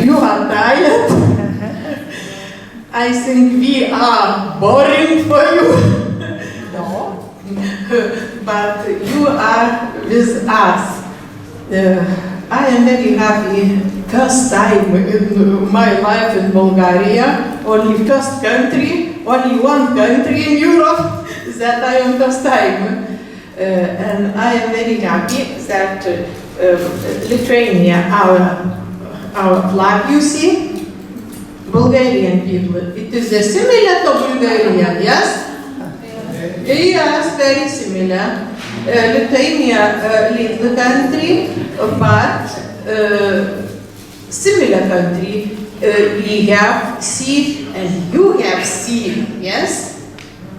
You are tired. I think we are boring for you. No. But you are with us. I am very happy. First time in my life in Bulgaria, only first country, only one country in Europe that I am first time. And I am very happy that Lithuania, our flag, you see, Bulgarian people. It is similar to Bulgaria, yes? Yes, very similar. Lithuania, little country, but similar country. We have sea and you have sea, yes?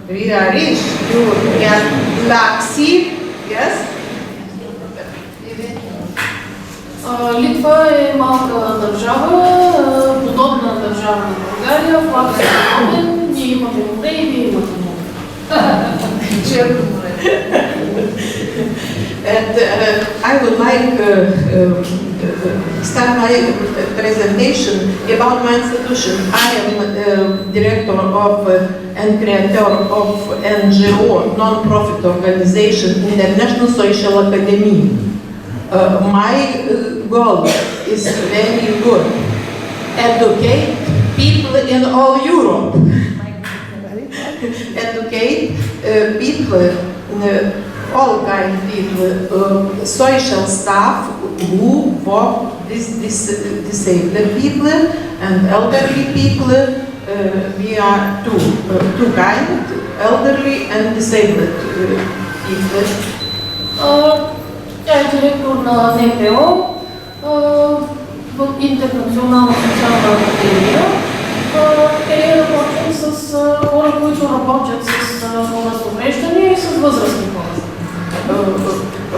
We are rich. You have Black Sea, yes? Литва е малка държава, подобна държава на България, флагът е подобен, ние имаме море и вие имате море. Черно море. And I would like start my presentation about my institution. I am director of and creator of NGO, non-profit organization, International Social Academy. My goal is very good: educate people in all Europe, educate people. All kind of people, social staff who work with disabled people and elderly people. We are two kind, elderly and disabled people. Тя е директор на НПО в Интернационална социална академия. Те работят с хора, които работят с хора с увреждания и с възрастни хора.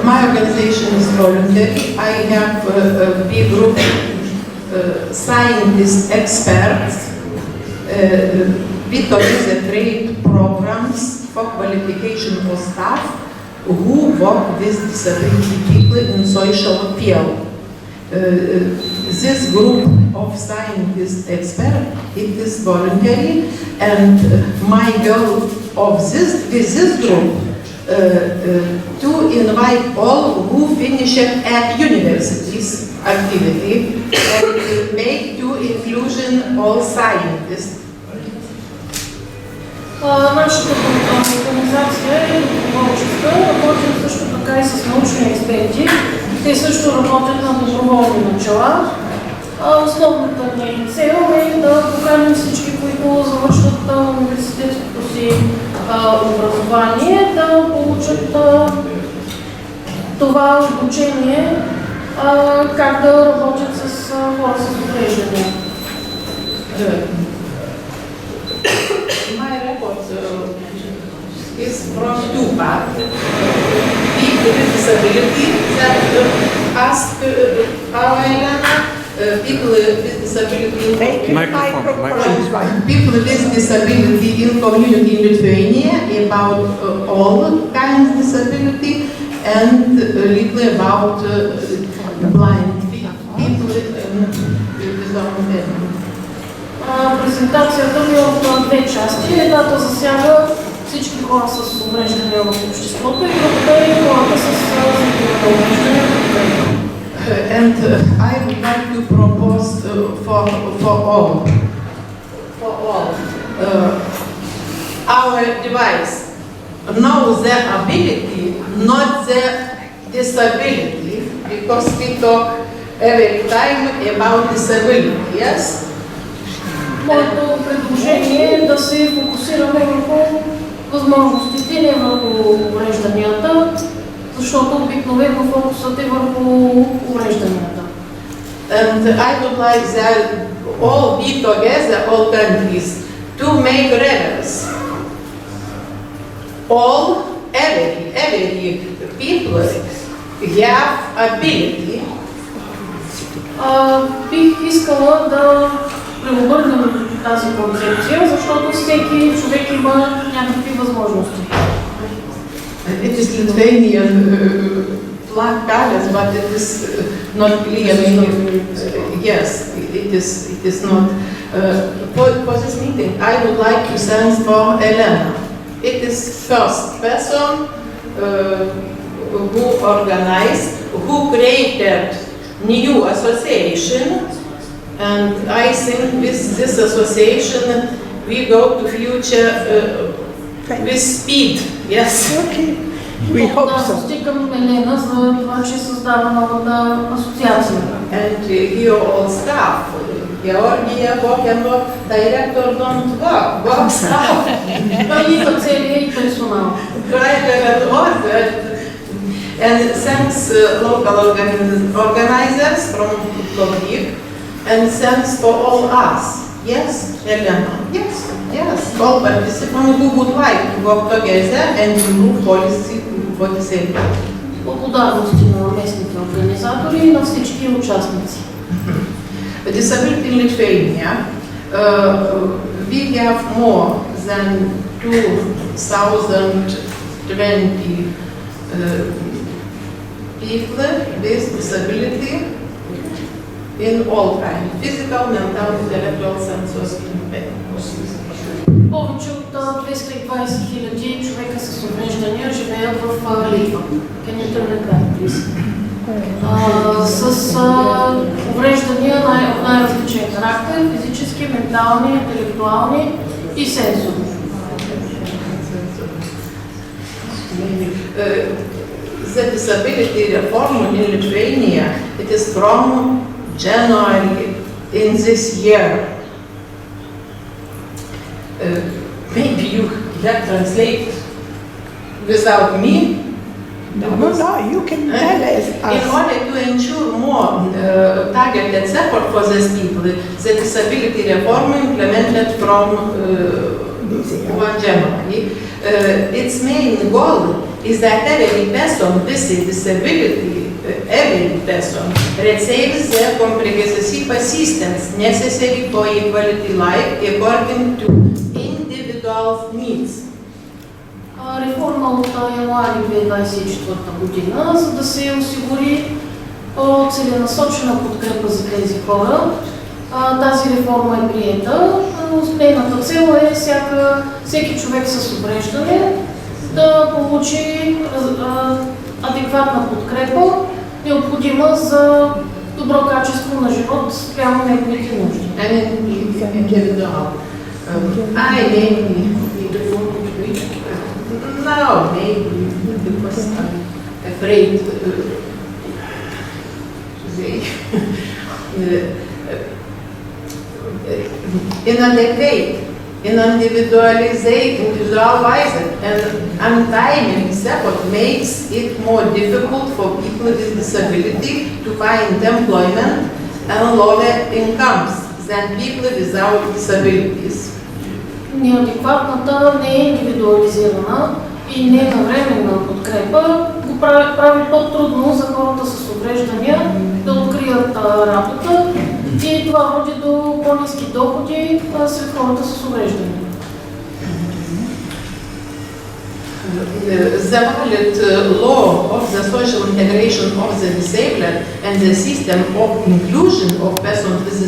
My organization is voluntary. I have a big group scientists, experts. We organize trade programs for qualification for staff who work with disability people in social field. This group of scientists, experts, it is voluntary, and my goal of with this group to invite all who finish at universities activity and make to inclusion all scientists. Нашата организация е доброволческа, работим също така и с научни експерти. Те също работят на доброволни начала. Основната ни цел е да поканим всички, които завършват университетското си образование, да получат това обучение, как да работят с хора с увреждания. My report is from two parts. People with disability that ask Elena, people with disability people with disability in community in Lithuania about all kinds of disability and a little about blind people with disability. Презентацията ми е от две части. Едната засяга всички хора с увреждания в обществото и другата е хората с увреждания в България. And I would like to propose for all our device know their ability, not their disability, because we talk every time about disability, yes? Моето предложение е да се фокусираме върху възможностите, не върху уврежданията, защото обикновено фокусът е върху уврежданията. And I would like that all be together, all countries, to make reference. All, every people have ability. Бих искала да преобърнем тази концепция, защото всеки човек има някакви възможности. It is Lithuanian flag colors, but it is not clearly. Yes, it is not. For this meeting, I would like to thank for Elena. It is first person who organized, who created new association, and I think with this association we go to future with speed. Yes. Okay. We hope so. Стикам Елена за това, че създава новата асоциация. And your all staff, Georgia, Bokembo, director don't work staff. И целия и персонал. And thanks local organizers from Koviv, and thanks for all us. Yes, Elena? Yes, yes. All participants who would like to work together and improve policy for disabled. Благодарности на местните организатори и на всички участници. Disability in Lithuania, we have more than 2020 people with disability in all kinds, physical, mental, intellectual, sensory impairments. Повече от 220 хиляди човека с увреждания живеят в Литва. Can you turn it back, please? С увреждания от най-различен характер, физически, ментални, интелектуални и сенсорни. The disability reform in Lithuania, it is from January in this year. Maybe you can translate without me. No, you can tell us. In order to ensure more targeted support for these people, the disability reform implemented from 1 January, its main goal is that every person with a disability, every person receives the comprehensive assistance necessary for equality life according to individual needs. Реформа от януари 2024 година, за да се осигури по-целенасочена подкрепа за тези хора. Тази реформа е приета. Нейната цел е всеки човек с увреждане да получи адекватна подкрепа, необходима за добро качество на живот спрямо неговите нужди. No, maybe because I'm afraid inadequate, individualized and untimely support makes it more difficult for people with disability to find employment and lower incomes than people without disabilities. Неадекватната, не е индивидуализирана и ненавременна подкрепа го прави по-трудно за хората с увреждания да открият работа и това води до по-ниски доходи сред хората с увреждания. The valid law of the social integration of the disabled and the system of inclusion of persons with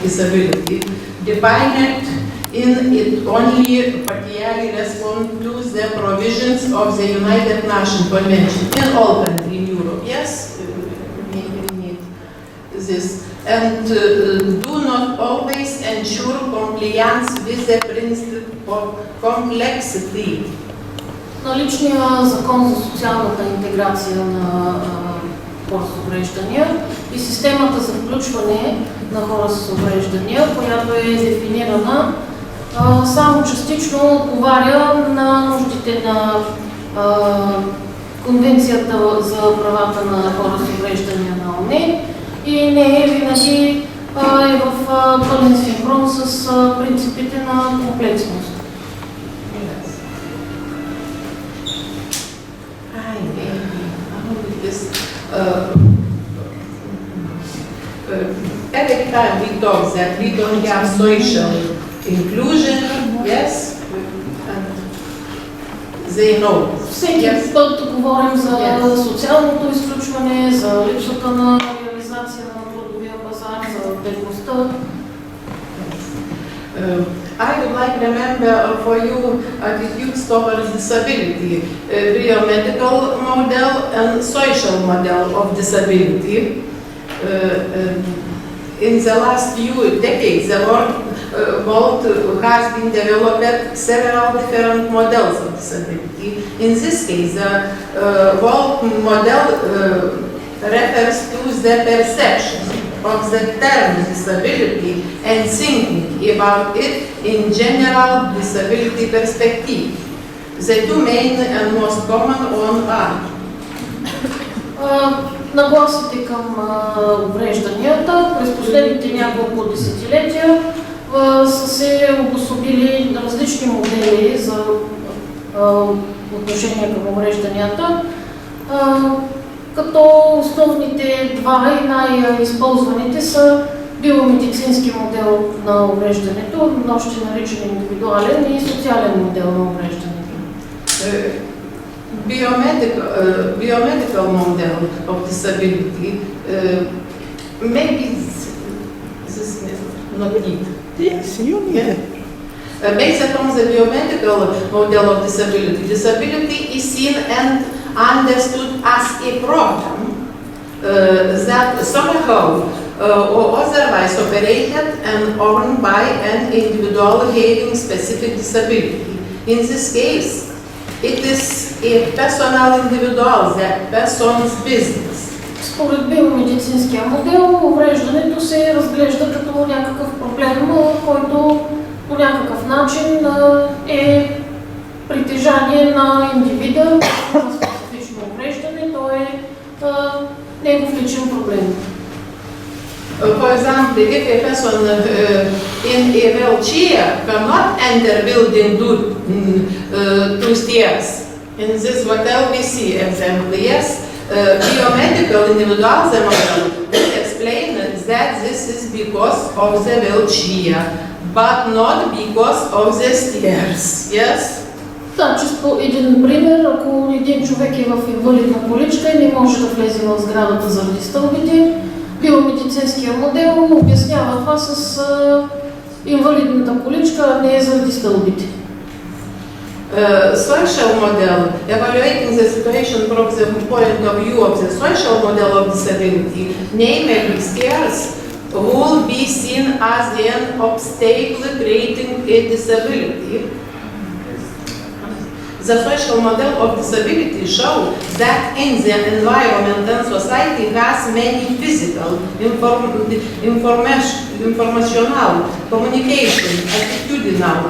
disability defined in it only partially respond to the provisions of the United Nations Convention in all countries in Europe. Yes, we need this. And do not always ensure compliance with the principle of complexity. Наличният закон за социалната интеграция на хора с увреждания и системата за включване на хора с увреждания, която е дефинирана, само частично отговаря на нуждите на Конвенцията за правата на хора с увреждания на ООН и не е винаги е в пълен синхрон с принципите на комплексност. Every time we talk that we don't have social inclusion, yes, and they know. Всеки Yes. път говорим за Yes. социалното изключване, за липсата на реализация на трудовия пазар, за бедността. I would like to remember for you attitudes towards disability, biomedical model and social model of disability. In the last few decades, the world has been developed several different models of disability. In this case, the world model refers to the perception of the term disability and thinking about it in general disability perspective. The two main and most common one are Нагласите към уврежданията през последните няколко десетилетия са се обособили различни модели за отношение към уврежданията, като основните два и най-използваните са биомедицински модел на увреждането, още наричан индивидуален, и социален модел на увреждането. Biomedical model of disability, maybe this is not need. Yes, you need it. Based on the biomedical model of disability, disability is seen and understood as a problem that somehow or otherwise operated and owned by an individual having specific disability. In this case, it is a personal individual, the person's business. Според биомедицинския модел, увреждането се разглежда като някакъв проблем, който по някакъв начин е притежание на индивида, на специфично увреждане, то е негов личен проблем. For example, if a person in a wheelchair cannot enter building two stairs, in this hotel we see example, yes, biomedical individual model will explain that this is because of the wheelchair, but not because of the stairs, yes? Значи, по един пример, ако един човек е в инвалидна количка и не може да влезе в сградата заради стълбите, биомедицинския модел обяснява това с инвалидната количка, а не заради стълбите. Social model, evaluating the situation from the point of view of the social model of disability, namely stairs, will be seen as an obstacle creating a disability. The social model of disability shows that in the environment and society has many physical, informational, communication, attitudinal,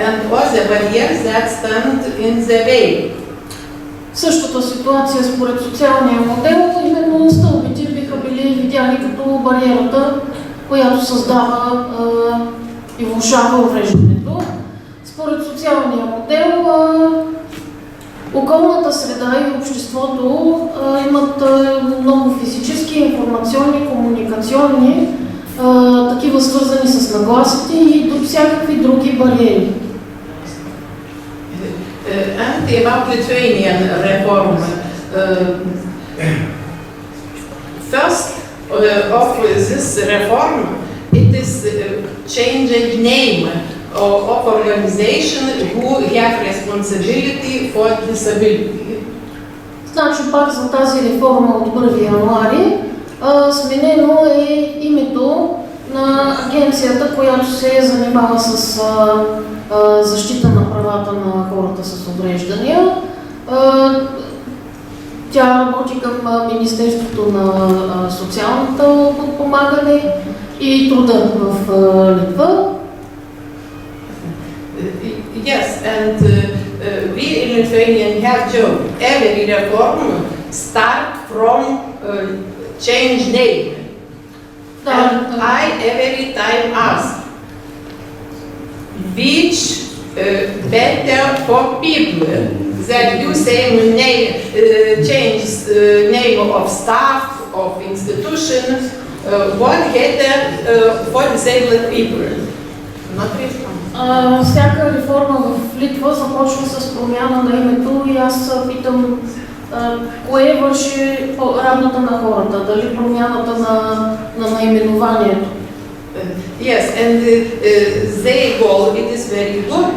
and other barriers that stand in the way. Същата ситуация според социалния модел, именно стълбите биха били видяни като бариерата, която създава и влошава увреждането. Според социалния модел, околната среда и обществото имат много физически, информационни, комуникационни, такива свързани с нагласите и до всякакви други бариери. And about Lithuanian reform, first of this reform, it is changing name of organization who have responsibility for disability. Значи пак за тази реформа от 1 януари сменено е името на агенцията, която се занимава с защита на правата на хората с увреждания. Тя работи към Министерството на социалното подпомагане и труда в Литва. Yes, and we in Lithuania have to every reform start from change name. And I every time ask, which better for people that you say name, change name of staff, of institution, what better for disabled people? Всяка реформа в Литва започва с промяна на името и аз питам кое върши работа на хората, дали промяната на наименованието. Yes, and their goal, it is very good,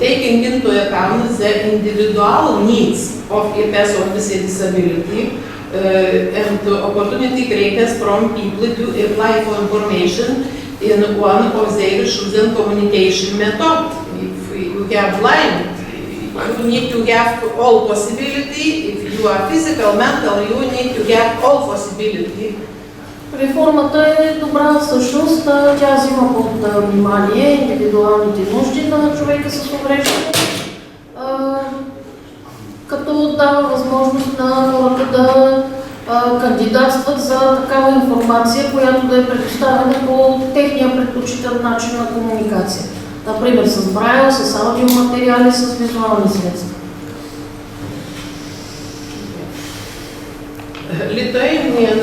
taking into account the individual needs of a person with a disability and the opportunity created from people to apply for information in one of their chosen communication method. If you are blind, you need to have all possibility. If you are physical, mental, you need to have all possibility. Реформата е добра всъщност, тя взима под внимание индивидуалните нужди на човека с увреждане, като дава възможност на хората да кандидатстват за такава информация, която да е предоставена по техния предпочитан начин на комуникация. Например с брайл, с аудиоматериали, с визуални средства. Lithuanian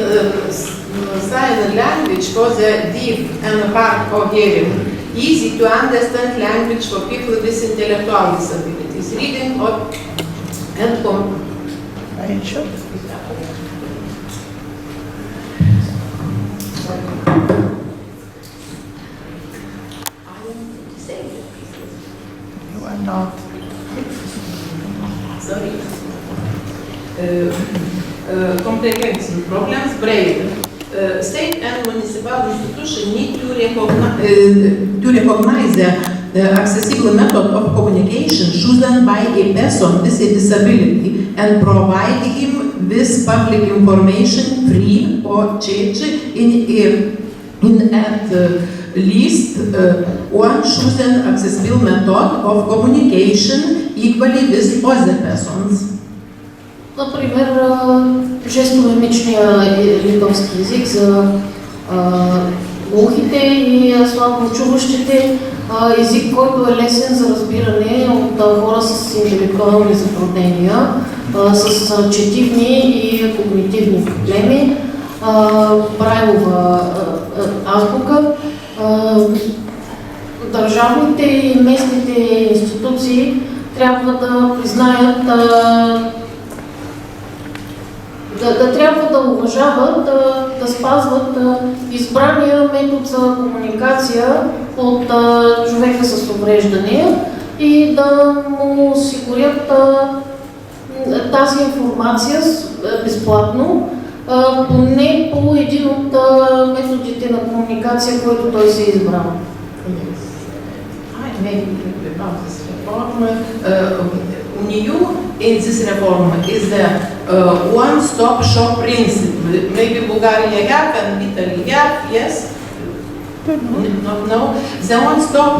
sign language for the deaf and hard of hearing, easy to understand language for people with intellectual disabilities, reading and comprehension. You are not. Sorry. Comprehension problems, braille. State and municipal institutions need to recognize the accessible method of communication chosen by a person with a disability and provide him with public information free or change in at least one chosen accessible method of communication equally with other persons. Например, жестомимичния литовски език за глухите и слабочуващите, език, който е лесен за разбиране от хора с интелектуални затруднения, с четивни и когнитивни проблеми, брайлова азбука. Държавните и местните институции трябва да признаят, трябва да уважават, да спазват избрания метод за комуникация от човека с увреждания и да му осигурят тази информация безплатно, поне по един от методите на комуникация, който той се е избрал. New in this reform is the one-stop shop principle. Maybe Bulgaria have and Italy have, yes? No. The one-stop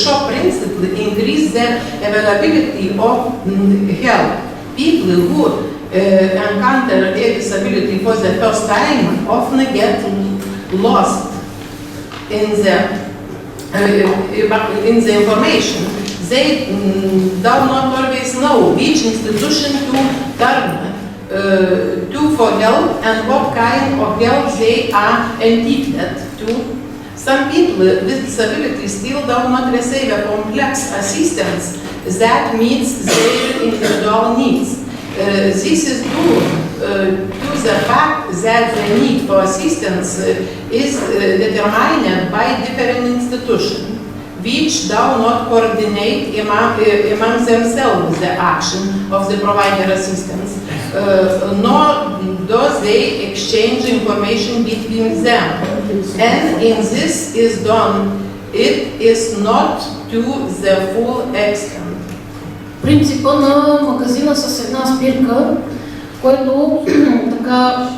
shop principle increase the availability of help. People who encounter a disability for the first time often get lost in the information. They do not always know which institution to turn to for help and what kind of help they are entitled to. Some people with disabilities still do not receive a complex assistance that meets their individual needs. This is due to the fact that the need for assistance is determined by different institutions, which do not coordinate among themselves the action of the provider assistance, nor do they exchange information between them. And in this is done, it is not to the full extent. Принципа на магазина с една спирка, което така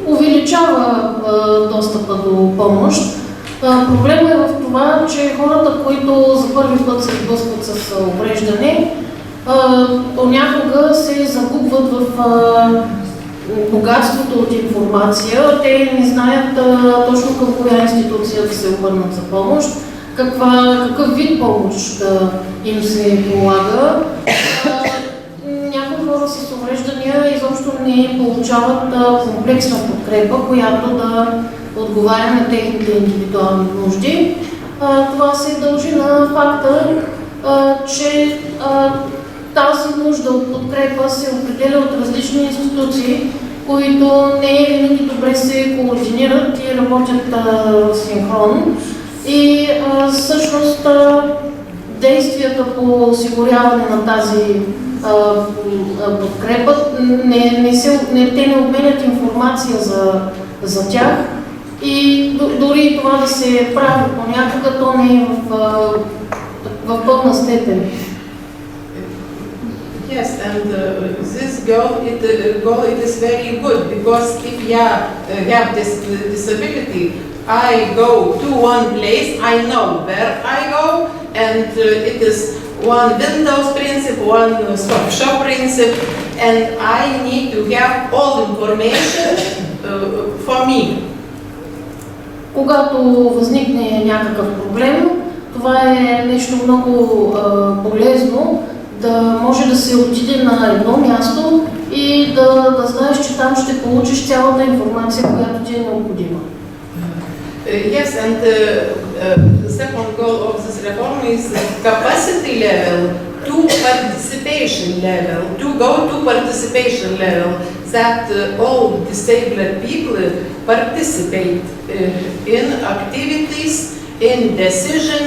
увеличава достъпа до помощ. Проблемът е в това, че хората, които за първи път се сблъскват с увреждане, понякога се загубват в богатството от информация. Те не знаят точно към коя институция да се обърнат за помощ, какъв вид помощ им се полага. Някои хора с увреждания изобщо не получават комплексна подкрепа, която да отговаря на техните индивидуални нужди. Това се дължи на факта, че тази нужда от подкрепа се определя от различни институции, които не винаги добре се координират и работят синхронно. И всъщност действията по осигуряване на тази подкрепа, те не обменят информация за тях и дори това да се прави понякога, то не е в пълна степен. Yes, and this goal it is very good, because if you have this disability, I go to one place, I know where I go, and it is one Windows principle, one stop shop principle, and I need to have all information for me. Когато възникне някакъв проблем, това е нещо много полезно, да може да се отиде на едно място и да знаеш, че там ще получиш цялата информация, която ти е необходима. Yes, and the second goal of this reform is capacity level to participation level, to go to participation level, that all disabled people participate in activities, in decision,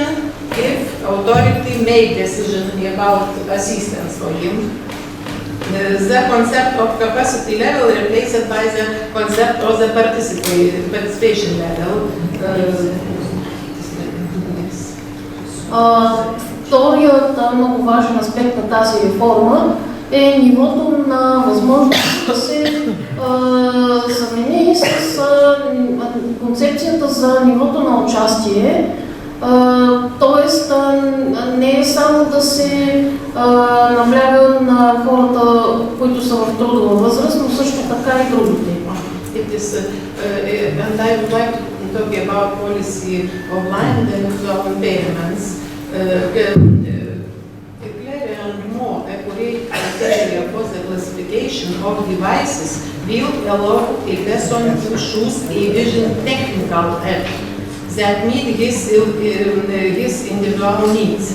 if authority make decision about assistance for him. The concept of capacity level replaced by the concept of the participation level. Вторият много важен аспект на тази реформа е нивото на възможност да се замени с концепцията за нивото на участие. Тоест не е само да се набляга на хората, които са в трудова възраст, но също така и другите. And I would like to talk about policy of blind and visual impairments. A clearer and more accurate criteria for the classification of devices will allow a person to choose a vision technical app that meet his individual needs.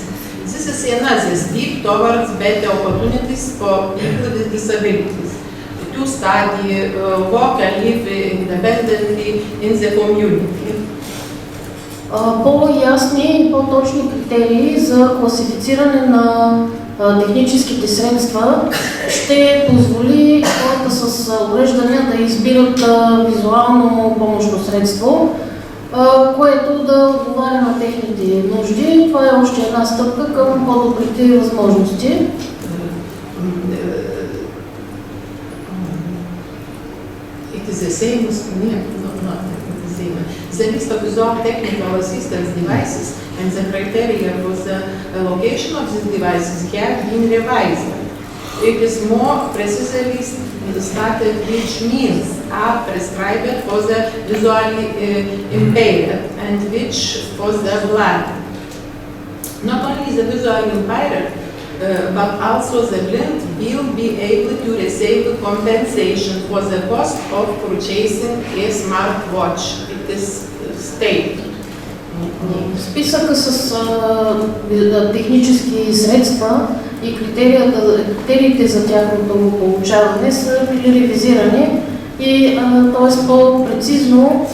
This is another step towards better opportunities for people with disabilities to study, work and live independently in the community. По-ясни и по-точни критерии за класифициране на техническите средства ще позволи хората с увреждания да избират визуално помощно средство, което да отговаря на техните нужди. Това е още една стъпка към по-добрите възможности. It is the same, not the same. The list of visual technical assistance devices and the criteria for the allocation of these devices have been revised. It is more precisely stated which means are prescribed for the visually impaired and which for the blind. Not only the visually impaired, but also the blind will be able to receive compensation for the cost of purchasing a smartwatch. It is stated. Списъка с технически средства и критериите за тяхното получаване са били ревизирани и т.е. по-прецизно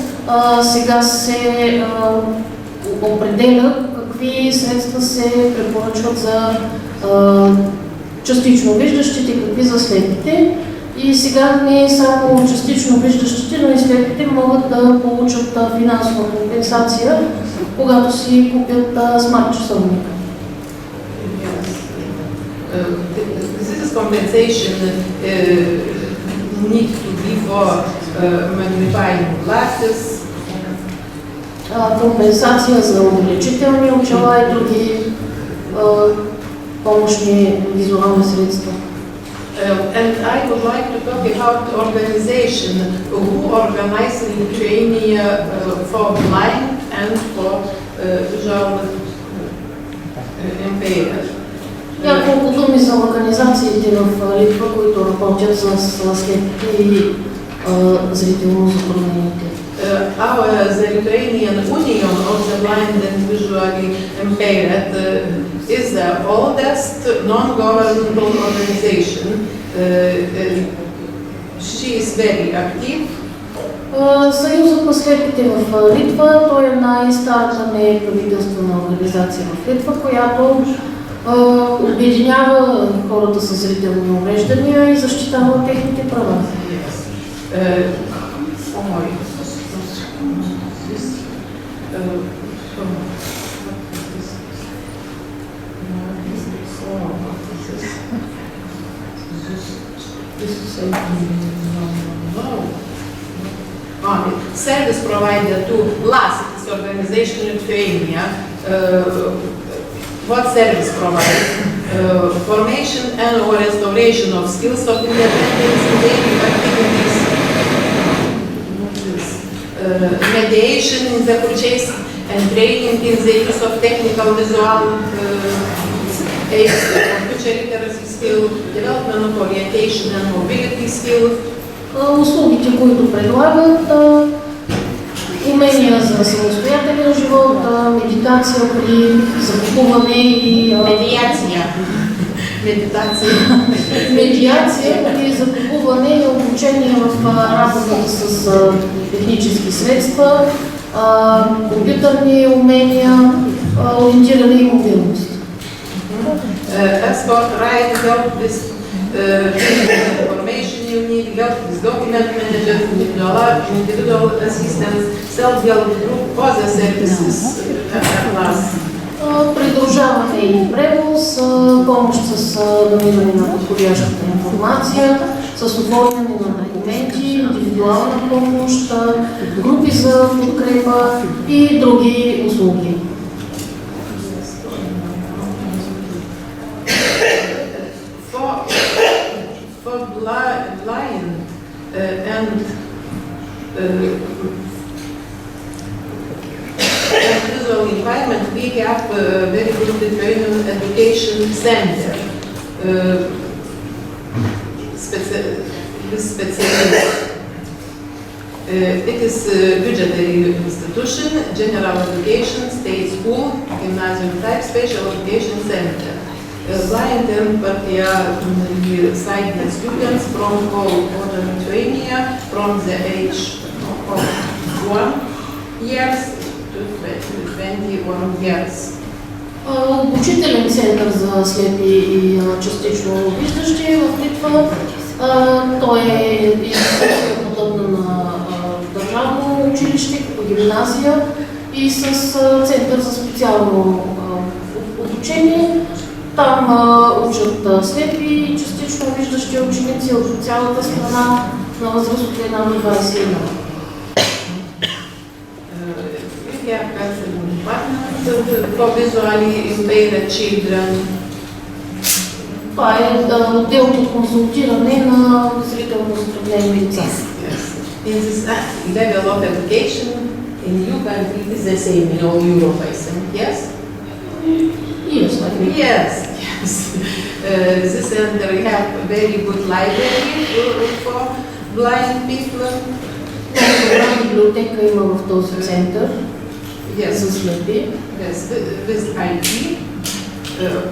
сега се определя какви средства се препоръчват за частично виждащите, какви за слепите. И сега не само частично виждащите, но и слепите могат да получат финансова компенсация, когато си купят смарт часовника. This compensation need to be for magnifying glasses. Компенсация за увеличителни очила и други помощни визуални средства. And I would like to talk about the organization who organizes Lithuania for blind and for visual impaired. Няколко думи за организациите в Литва, които работят с слепите и зрително затруднените. The Lithuanian Union of the Blind and Visual visually impaired is the oldest non-governmental organization. She is very active. Съюзът на слепите в Литва, той е най-старата неправителствена организация в Литва, която обединява хората с зрителни увреждания и защитава техните права. Service provider to LAS, this organization in Lithuania. What service provide? Formation and or restoration of skills of independence in daily activities. Mediation in the purchase and training in the use of technical visual aids, computer literacy skill, development of orientation and mobility skill. Услугите, които предлагат, умения за самостоятелен живот, медитация при закупуване и медиация при закупуване и обучение в работата с технически средства, компютърни умения, ориентиране и мобилност. Export right help this information you need, help with document management, individual assistance, self-help group, other services at last. Придружаване и превоз, помощ с намиране на подходящата информация, с оформяне на документи, индивидуална помощ, групи за подкрепа и други услуги. For blind and visual environment, we have a very good Lithuanian education center. It is a budgetary institution, general education, state school, gymnasium type, special education center. Blind and partially sighted students from all over Lithuania from the age of 1 years to 21 years. Обучителен център за слепи и частично виждащи в Литва. Той е подобна на държавно училище, като гимназия и с център за специално обучение. Там учат слепи и частично виждащи ученици от цялата страна на възраст от 1 до 21. For visually impaired children. Това е отдел по консултиране на зрително затруднени деца. In this level of education in new country is the same in all Europe, I think, yes? Yes, I think. Yes. This center have very good library for blind people. Добра библиотека има в този център. Yes. За слепи. Yes, with IT.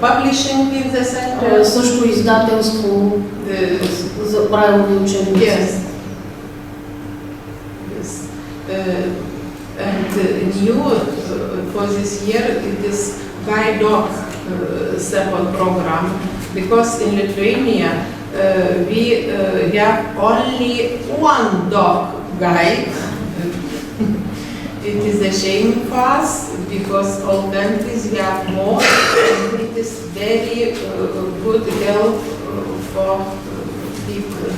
Publishing in the center. Също издателство за правилни учебници. Yes. And new for this year it is guide dog support program, because in Lithuania we have only one dog guide. It is a shame for us because all countries have more, and it is very good help for people.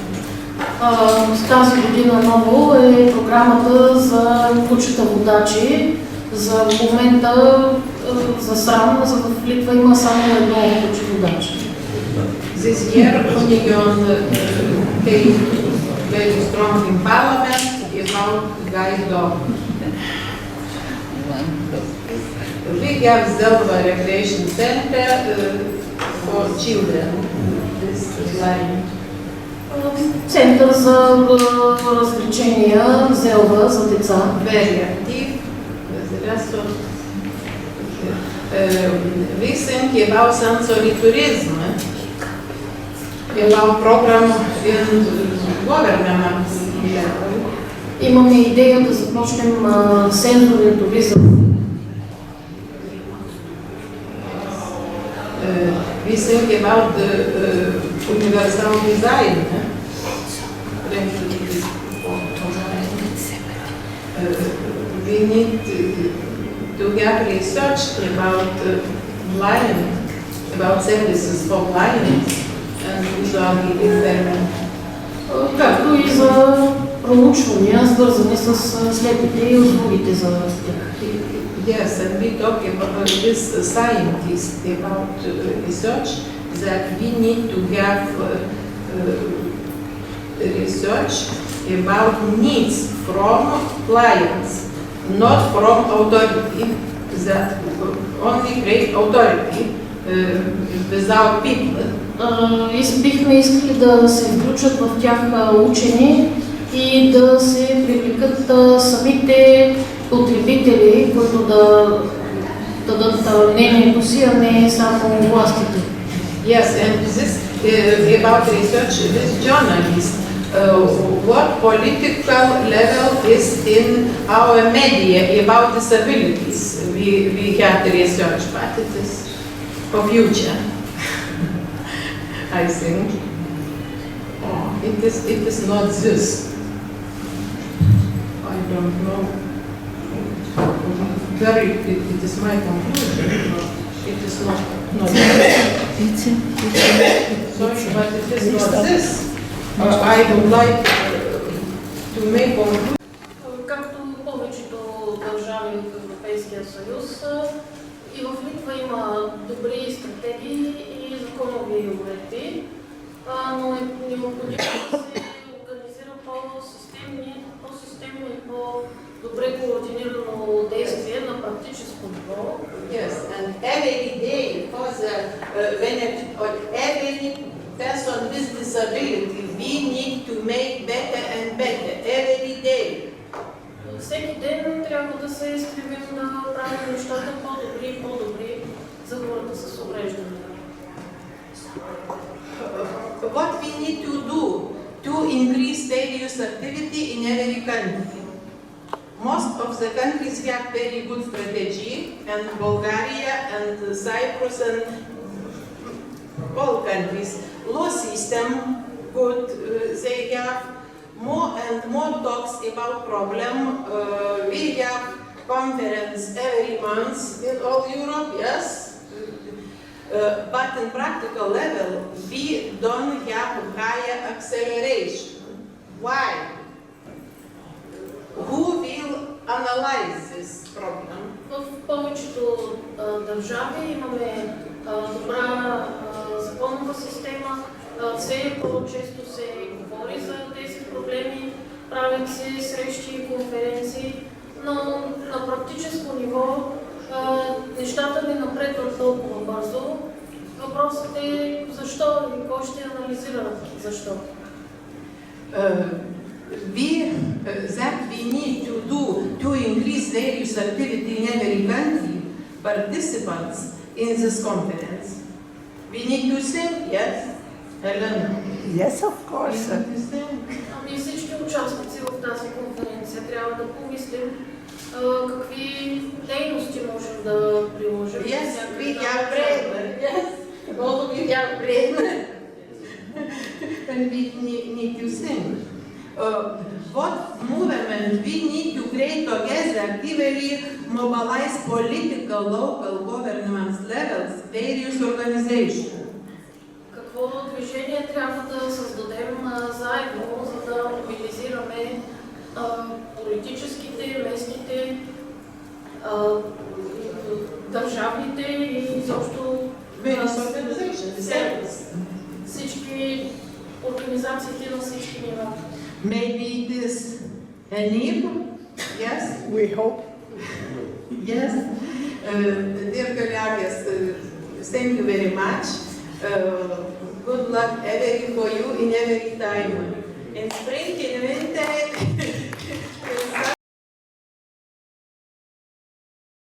Тази година ново е програмата за кучета водачи. За момента, за срам, в Литва има само едно куче водач. This year, Union came very strong in Parliament about guide dog. We have Zelva Recreation Center for children. This line. Център за развлечения Зелва за деца. Very active. The rest of We think about sensory tourism, about program in government level. Имаме идея да започнем сензорен туризъм. We think about the universal design. We need to have research about blind, about services for blind and visually impairment. Както и за проучвания, свързани с слепите и услугите за тях. Yes, and we talk about this scientist about research that we need to have research about needs from clients, not from authority, that only great authority without people. Бихме искали да се включат в тях учени и да се привлекат самите потребители, които да дадат мнението си, а не само властите. Yes, and this about research with journalists. What political level is in our media about disabilities? We have the research, but it is for future. I think. It is not this. I don't know. It is my conclusion. It is not sorry, but it is not this. I would like to make conclusion. Както повечето държави в Европейския съюз, и в Литва има добри стратегии и законови уредби, но е необходимо да се организира по-системно и по-добре координирано действие на практическо ниво. Yes, and every day for the every person with disability, we need to make better and better every day. Всеки ден трябва да се стремим да правим нещата по-добри и по-добри за хората с увреждания. What we need to do to increase various activity in every country. Most of the countries have very good strategy, and Bulgaria and Cyprus and all countries. Law system good, they have more and more talks about problem. We have conference every month in all Europe, yes. But in practical level, we don't have higher acceleration. Why? Who will analyze this problem? В повечето държави имаме добра законова система, все по-често се говори за тези проблеми, правят се срещи и конференции, но на практическо ниво нещата не напредват толкова бързо. Въпросът е защо и кой ще анализира защо. That we need to do to increase various activity in every country, participants in this conference. We need to think, yes, Helena? Yes, of course. Ами всички участници в тази конференция трябва да помислим какви дейности можем да приложим. Yes, we have brain. Yes, all we have brain. And we need to think. What movement we need to create together actively mobilize political, local government levels, various organizations. Какво движение трябва да създадем заедно, за да мобилизираме политическите, местните, държавните и изобщо всички организациите на всички нива. Maybe it is a need, yes? We hope. Yes. Dear colleagues, thank you very much. Good luck for you in every time. In spring, in winter,